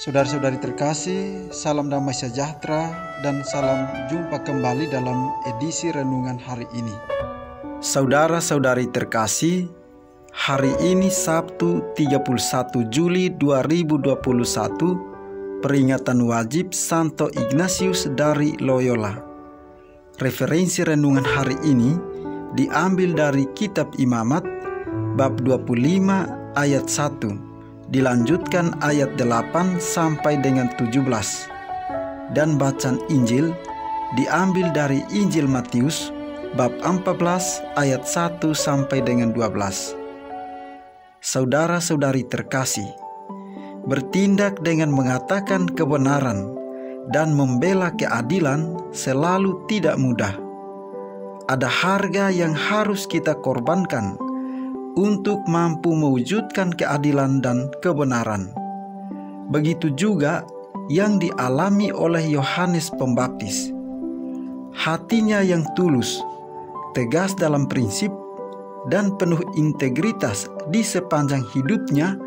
Saudara-saudari terkasih, salam damai sejahtera dan salam jumpa kembali dalam edisi renungan hari ini. Saudara-saudari terkasih, hari ini Sabtu 31 Juli 2021, peringatan wajib Santo Ignatius dari Loyola. Referensi renungan hari ini diambil dari Kitab Imamat, bab 25 ayat 1. Dilanjutkan ayat 8 sampai dengan 17. Dan bacaan Injil diambil dari Injil Matius bab 14 ayat 1 sampai dengan 12. Saudara-saudari terkasih, bertindak dengan mengatakan kebenaran dan membela keadilan selalu tidak mudah. Ada harga yang harus kita korbankan untuk mampu mewujudkan keadilan dan kebenaran. Begitu juga yang dialami oleh Yohanes Pembaptis. Hatinya yang tulus, tegas dalam prinsip, dan penuh integritas di sepanjang hidupnya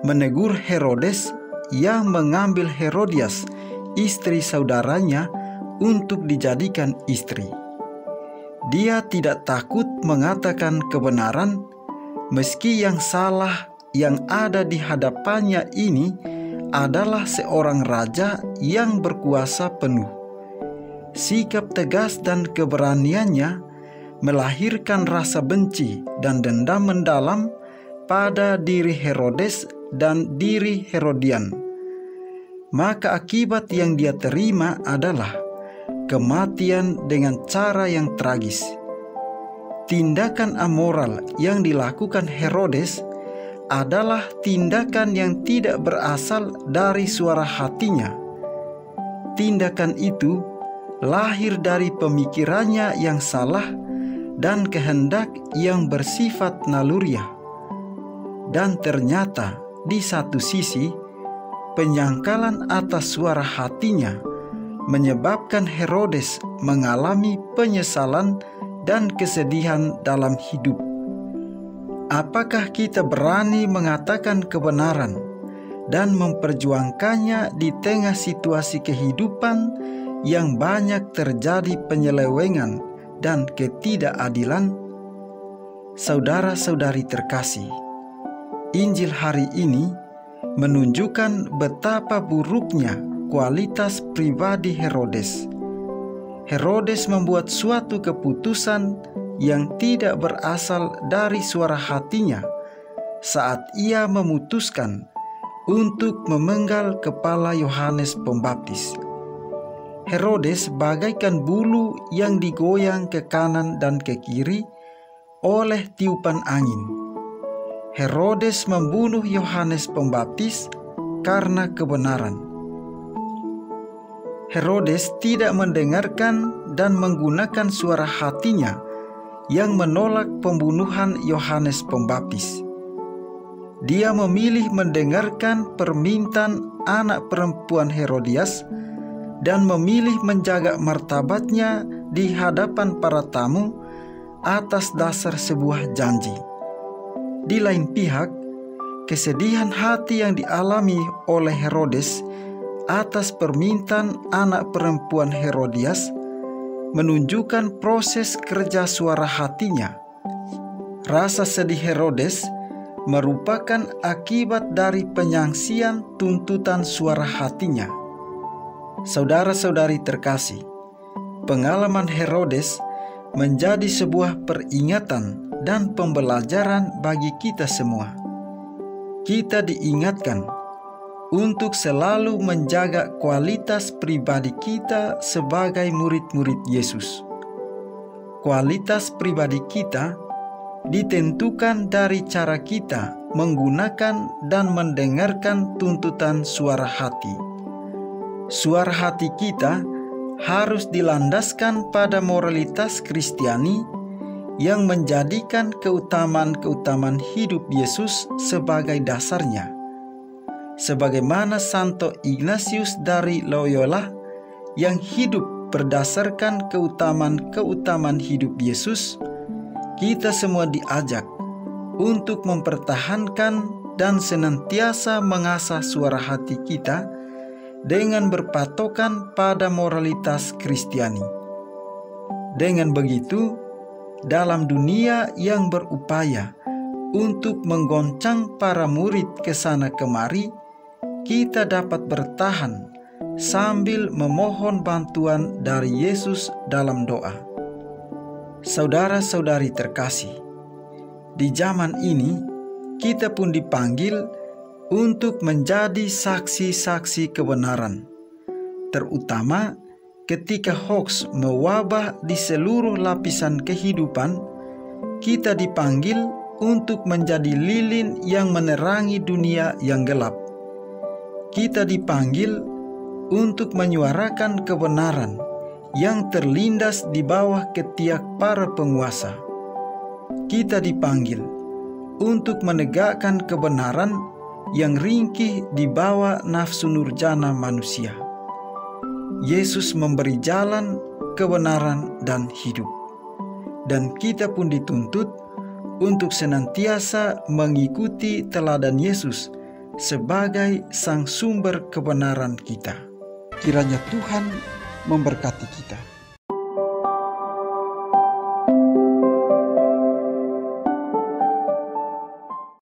menegur Herodes yang mengambil Herodias, istri saudaranya, untuk dijadikan istri. Dia tidak takut mengatakan kebenaran, meski yang salah yang ada di hadapannya ini adalah seorang raja yang berkuasa penuh. Sikap tegas dan keberaniannya melahirkan rasa benci dan dendam mendalam pada diri Herodes dan diri Herodian. Maka akibat yang dia terima adalah kematian dengan cara yang tragis. Tindakan amoral yang dilakukan Herodes adalah tindakan yang tidak berasal dari suara hatinya. Tindakan itu lahir dari pemikirannya yang salah dan kehendak yang bersifat naluriah. Dan ternyata di satu sisi, penyangkalan atas suara hatinya menyebabkan Herodes mengalami penyesalan dan kesedihan dalam hidup. Apakah kita berani mengatakan kebenaran dan memperjuangkannya di tengah situasi kehidupan yang banyak terjadi penyelewengan dan ketidakadilan? Saudara-saudari terkasih, Injil hari ini menunjukkan betapa buruknya kualitas pribadi Herodes. Herodes membuat suatu keputusan yang tidak berasal dari suara hatinya saat ia memutuskan untuk memenggal kepala Yohanes Pembaptis. Herodes bagaikan bulu yang digoyang ke kanan dan ke kiri oleh tiupan angin. Herodes membunuh Yohanes Pembaptis karena kebenaran. Herodes tidak mendengarkan dan menggunakan suara hatinya yang menolak pembunuhan Yohanes Pembaptis. Dia memilih mendengarkan permintaan anak perempuan Herodias dan memilih menjaga martabatnya di hadapan para tamu atas dasar sebuah janji. Di lain pihak, kesedihan hati yang dialami oleh Herodes atas permintaan anak perempuan Herodias menunjukkan proses kerja suara hatinya. Rasa sedih Herodes merupakan akibat dari penyangsian tuntutan suara hatinya. Saudara-saudari terkasih, pengalaman Herodes menjadi sebuah peringatan dan pembelajaran bagi kita semua. Kita diingatkan untuk selalu menjaga kualitas pribadi kita sebagai murid-murid Yesus. Kualitas pribadi kita ditentukan dari cara kita menggunakan dan mendengarkan tuntutan suara hati. Suara hati kita harus dilandaskan pada moralitas Kristiani yang menjadikan keutamaan-keutamaan hidup Yesus sebagai dasarnya. Sebagaimana Santo Ignatius dari Loyola yang hidup berdasarkan keutamaan-keutamaan hidup Yesus, kita semua diajak untuk mempertahankan dan senantiasa mengasah suara hati kita dengan berpatokan pada moralitas Kristiani. Dengan begitu, dalam dunia yang berupaya untuk menggoncang para murid ke sana kemari, kita dapat bertahan sambil memohon bantuan dari Yesus dalam doa. Saudara-saudari terkasih, di zaman ini kita pun dipanggil untuk menjadi saksi-saksi kebenaran, terutama ketika hoaks mewabah di seluruh lapisan kehidupan. Kita dipanggil untuk menjadi lilin yang menerangi dunia yang gelap. Kita dipanggil untuk menyuarakan kebenaran yang terlindas di bawah ketiak para penguasa. Kita dipanggil untuk menegakkan kebenaran yang ringkih di bawah nafsu nurjana manusia. Yesus memberi jalan, kebenaran, dan hidup. Dan kita pun dituntut untuk senantiasa mengikuti teladan Yesus sebagai sang sumber kebenaran kita. Kiranya Tuhan memberkati kita.